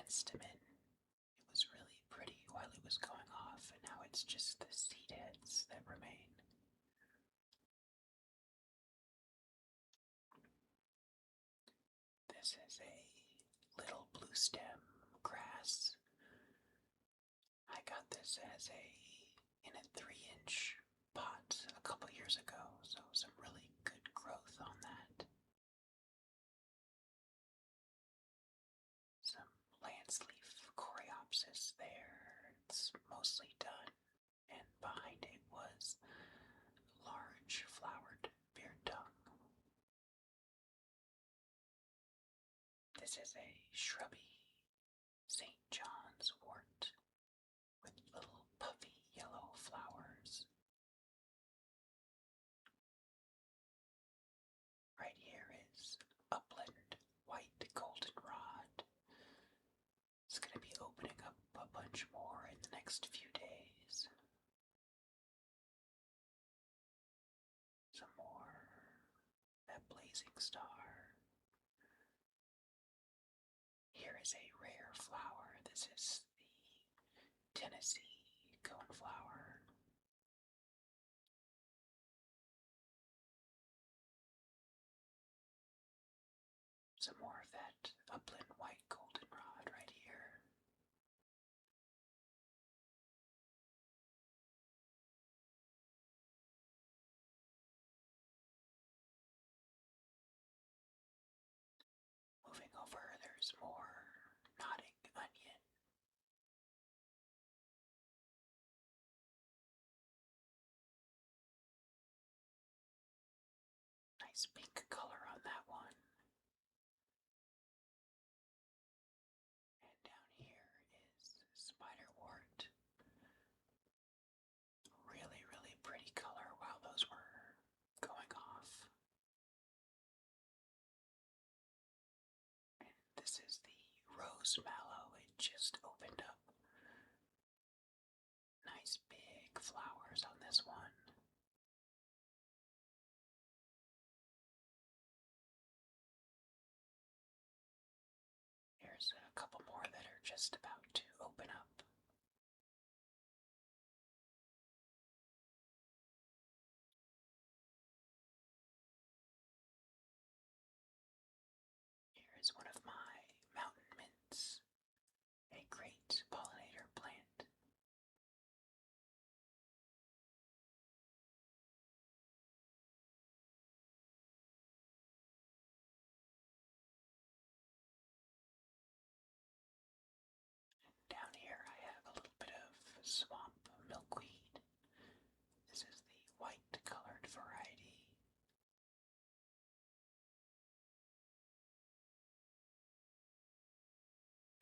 menistamin. It was really pretty while it was going off, and now it's just the seed heads that remain. This is a little blue stem grass. I got this as in a 3-inch pot a couple years ago, so some really good growth on that. Some landsleaf coreopsis there. It's mostly done, and behind it was large flowered beard tongue. This is a shrubby St. John's wort with little puffy yellow flowers. Right here is upland white goldenrod. It's going to be opening up a bunch more in the next few days. Some more that blazing star. Here is a rare flower. This is the Tennessee coneflower. Some more of that upland white goldenrod right here. Moving over, there's more nodding onion. Nice pink color on that one. And down here is spiderwort. Really, really pretty color while those were going off. And this is the rose mallow. It just opened up. Nice big flowers on this one. Here's a couple more that are just about to open up. Here is one of my mountain mints, a great pollinator plant. Down here I have a little bit of swamp milkweed. This is the white colored variety.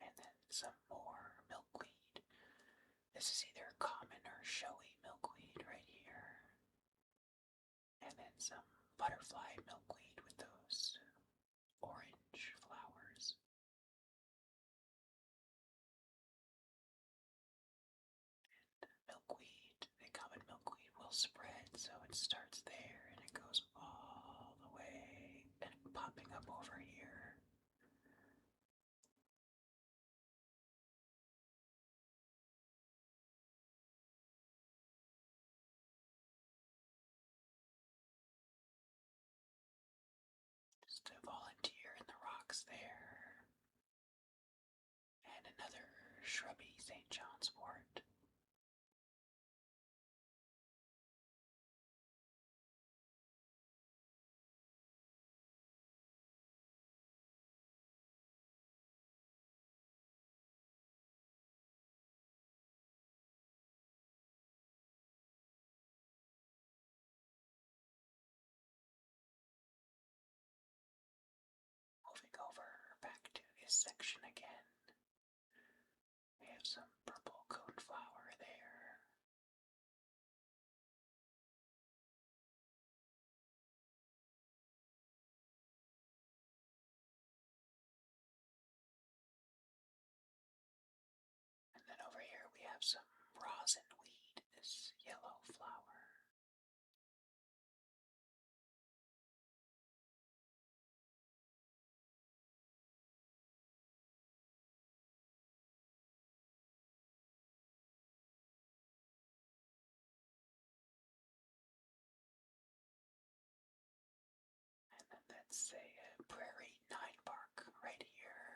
And then some more milkweed. This is either common or showy milkweed right here. And then some butterfly milkweed with those orange flowers. Milkweed, the common milkweed will spread, so it starts there and it goes all the way and popping up over here. Just a volunteer in the rocks there. And another shrubby St. John's wort. Moving over back to his section again. We have some purple coneflower there. And then over here we have some rosin weed, this yellow flower. That's a prairie nine bark right here.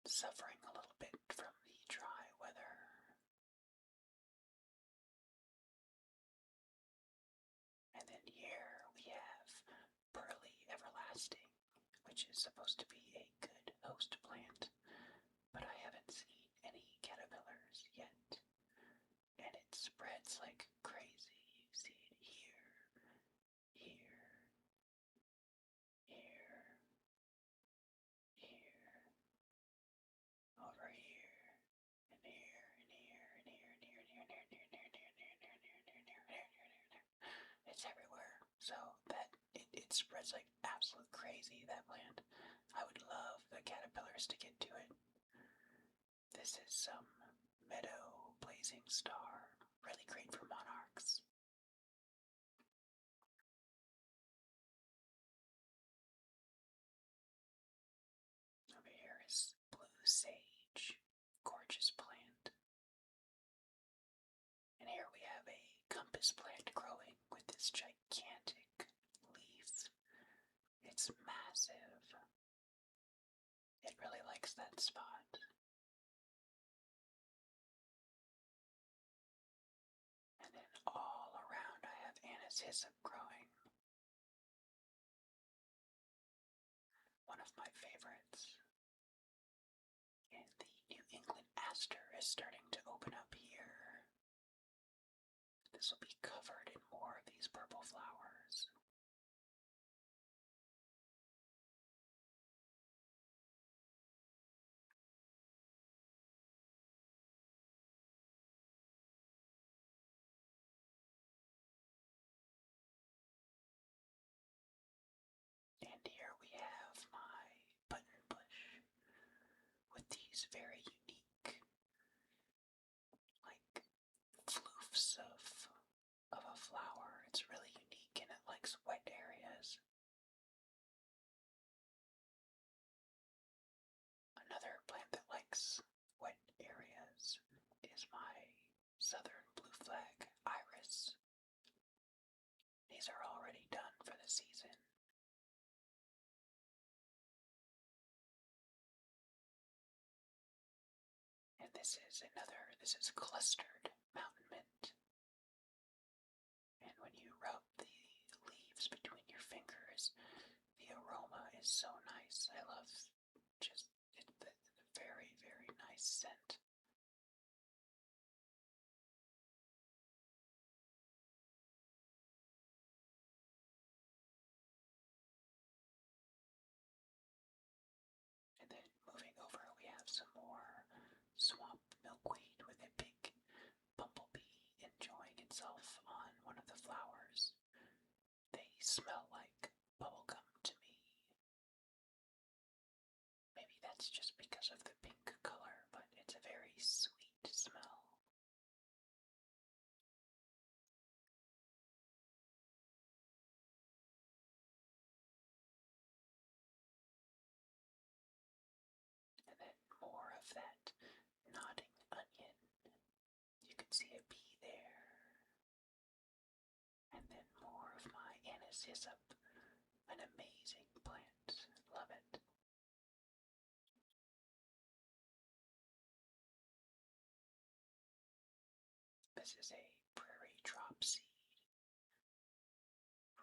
Suffering a little bit from the dry weather. And then here we have Pearly Everlasting, which is supposed to be a good host plant, but I haven't seen any caterpillars yet. And it spreads like crazy. You see it here, here, here, here, over here, and here, and here, and here, and here, and here, and here, and here, and here, and here, and here, and here, and here, and here, and here. It's everywhere. So that it spreads like absolute crazy, that plant. I would love the caterpillars to get to it. This is some meadow blazing star. Really great for monarchs. Over here is blue sage. Gorgeous plant. And here we have a compass plant growing with this gigantic leaf. It's massive. It really likes that spot. And then all around I have anise hyssop growing. One of my favorites. And the New England aster is starting to open up here. This will be covered in more of these purple flowers. And here we have my button bush with these very unique, like, floofs of a flower. It's really unique and it likes wet areas. Another plant that likes wet areas is my southern blue flag iris. These are already done for the season. And this is clustered mountain mint. And when you rub the leaves between your fingers, the aroma is so nice. I love just the very, very nice scent. And then moving over, we have some more swamp milkweed with a big bumblebee enjoying itself on one of the flowers. They smell like bubblegum to me. Maybe that's just because of the pink color, but it's a very sweet smell. And then more of that nodding onion. You can see a bee there. And then more of my anise hyssop. An amazing plant. Love it. This is a prairie drop seed.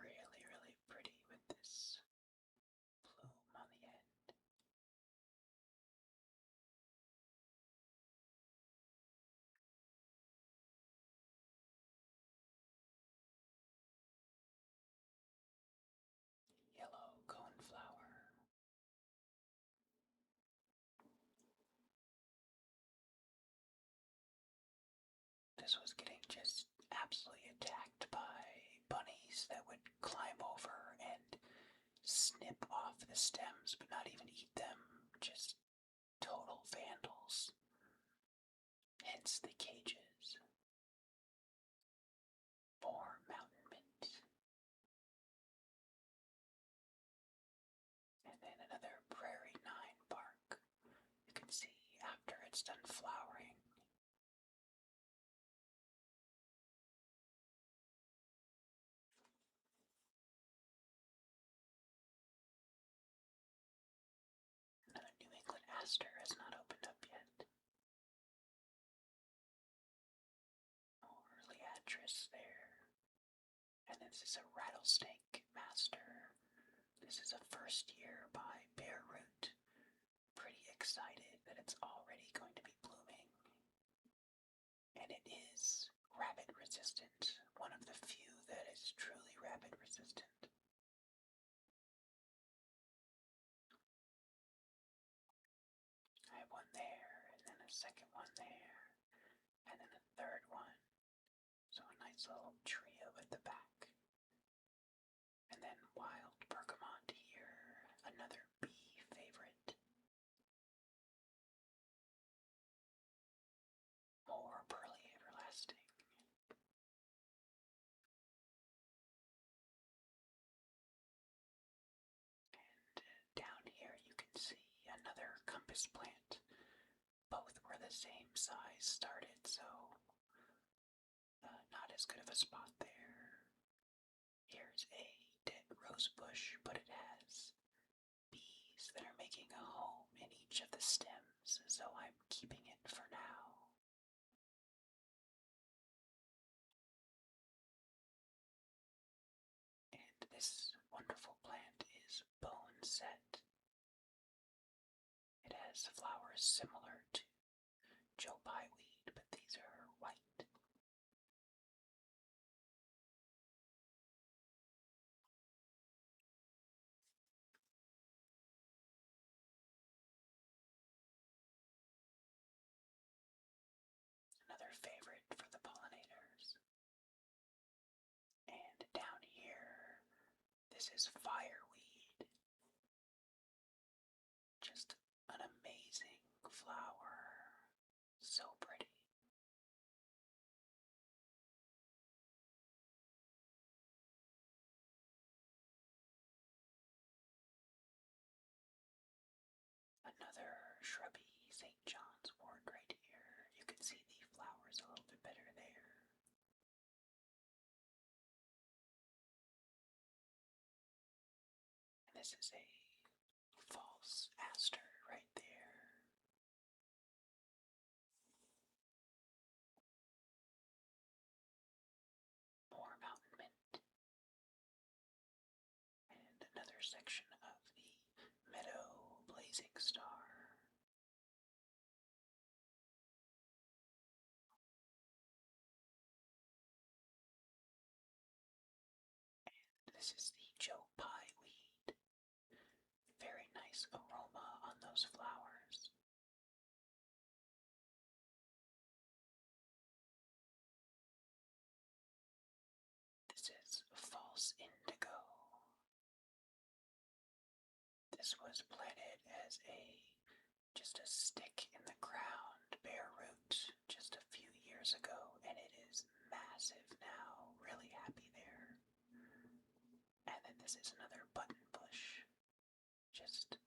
Really, really pretty with this plume on the end. Yellow coneflower. This was getting just absolutely attacked by bunnies that would climb over and snip off the stems but not even eat them. Just total vandals. Hence the cages. More mountain mint. And then another prairie nine bark. You can see after it's done flowering, aster has not opened up yet. More Leatris there. And this is a rattlesnake master. This is a first year by Bearroot. Pretty excited that it's already going to be blooming. And it is rabbit resistant. One of the few that is truly rabbit resistant. I have one there, and then a second one there, and then a third one. So a nice little trio at the back. And then wild bergamot here, another bee favorite. More pearly everlasting. And down here you can see another compass plant. Both were the same size started, so not as good of a spot there. Here's a dead rose bush, but it has bees that are making a home in each of the stems, so I'm keeping it for now. And this wonderful plant is bone set. It has flowers similar to Joe Pye weed, but these are white. Another favorite for the pollinators. And down here, this is fireweed. Just an amazing flower. So pretty. Another shrubby St. John's wort right here. You can see the flowers a little bit better there. And this is a false aster right there. More mountain mint. And another section of the meadow blazing star. This is the Joe Pye weed. Very nice aroma on those flowers. This is false indigo. This was planted as just a stick in the ground, bare root, just a few years ago, and it is massive now. Really happy there. And then this is another button bush.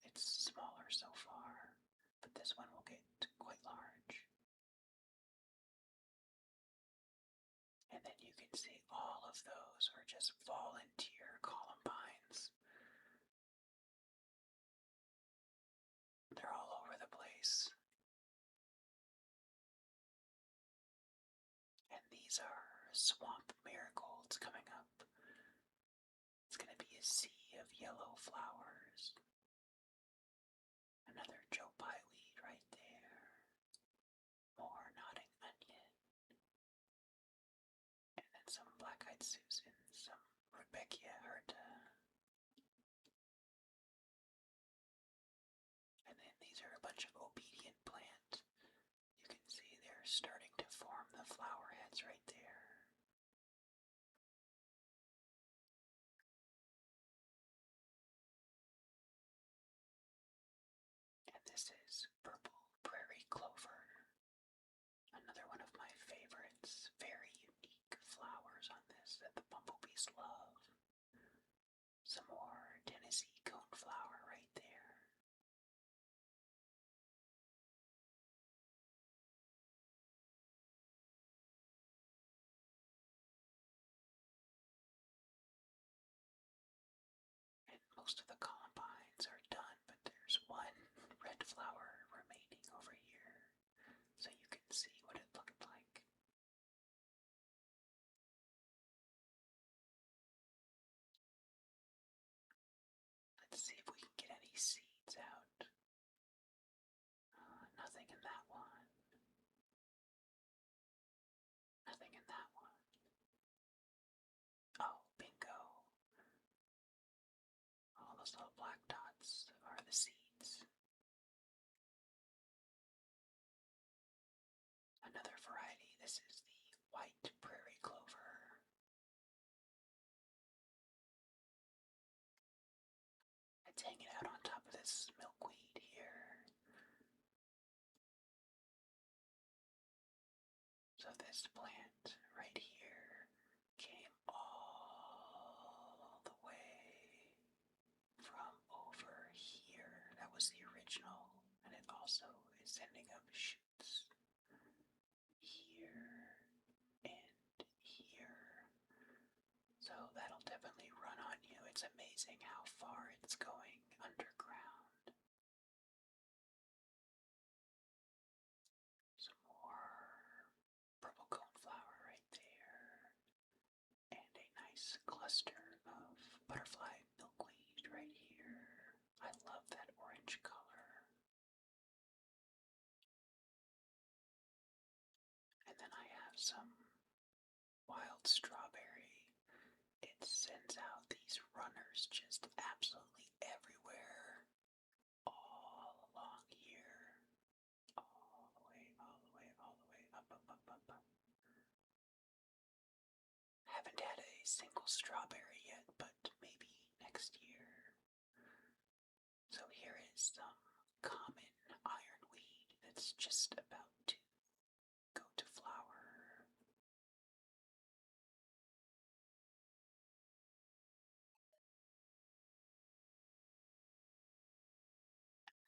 It's smaller so far, but this one will get quite large. And then you can see all of those are just volunteer columbines. They're all over the place. And these are swamp marigolds coming up. It's going to be a sea of yellow flowers. Another Joe Pye weed right there. More nodding onion. And then some black-eyed Susan, some Rudbeckia Herta. And then these are a bunch of obedient plant. You can see they're starting to form the flower heads right there. And this is purple prairie clover. Another one of my favorites. Very unique flowers on this that the bumblebees love. Some more Tennessee coneflower right there. And most of the columbines are done, but there's one red flower hanging out on top of this milkweed here. So this plant right here came all the way from over here. That was the original, and it also is sending up shoots here and here. So that'll definitely run on you. It's amazing how far it's going underground. Some more purple coneflower right there. And a nice cluster of butterfly milkweed right here. I love that orange color. And then I have some wild strawberry. It sends out these runners just absolutely everywhere. All along here. All the way, all the way, all the way, up, up, up, up, up. Haven't had a single strawberry yet, but maybe next year. So here is some common ironweed that's just about to go to flower.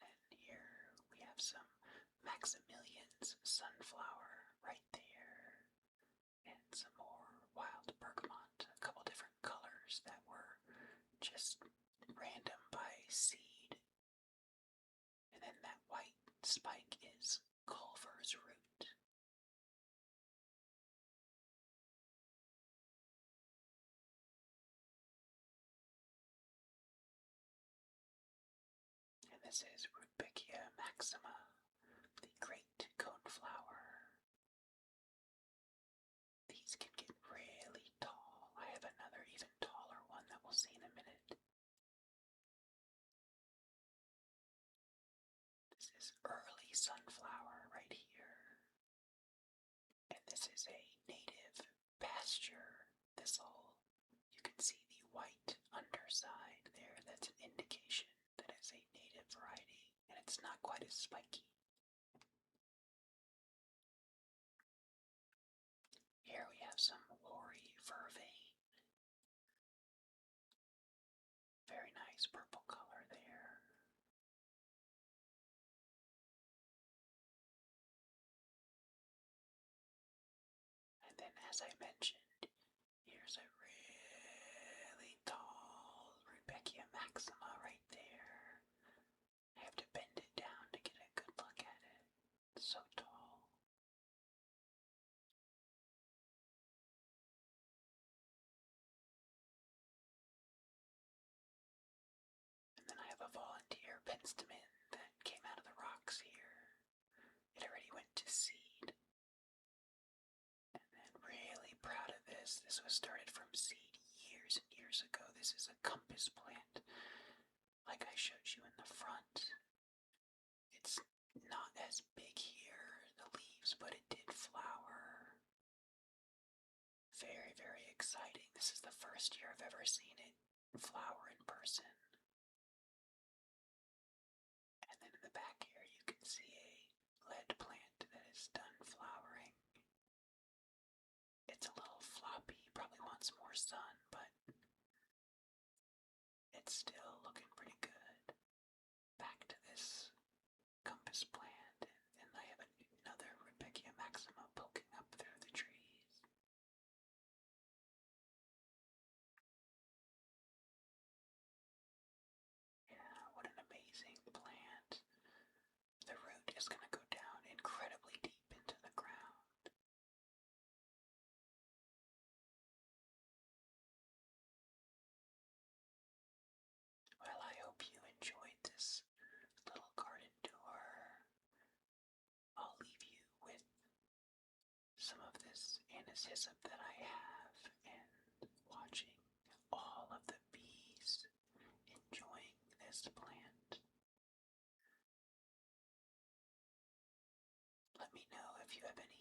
And here we have some Maximilian's sunflower right there. And some more wild bergamot, a couple different colors that were just random by seed. And then that white spike is Culver's root. And this is Rudbeckia maxima, the great coneflower. These can get really tall. I have another even taller one that we'll see in a minute. This is early sunflower right here. And this is a native pasture thistle. You can see the white underside there. That's an indication that it's a native variety, and it's not quite as spiky. Here we have some hoary vervain. Very nice purple color there. And then, as I mentioned, here's a really tall Rudbeckia maxima right there. I have to bend it down to get a good look at it. It's so tall. And then I have a volunteer penstemon that came out of the rocks here. It already went to seed. And then really proud of this. This was started from seed years and years ago. This is a compass plant. Like I showed you in the front. It's not as big here, the leaves, but it did flower. Very, very exciting. This is the first year I've ever seen it flower in person. And then in the back here you can see a lead plant that is done flowering. It's a little floppy, probably wants more sun, but it's still looking pretty good. Back to this compass plant, and I have another Rudbeckia maxima poking up through the trees. Yeah, what an amazing plant. The root is going to go down incredibly deep into the ground. Well, I hope you enjoyed this little garden tour. I'll leave you with some of this anishyssum that I have and watching all of the bees enjoying this plant. Let me know if you have any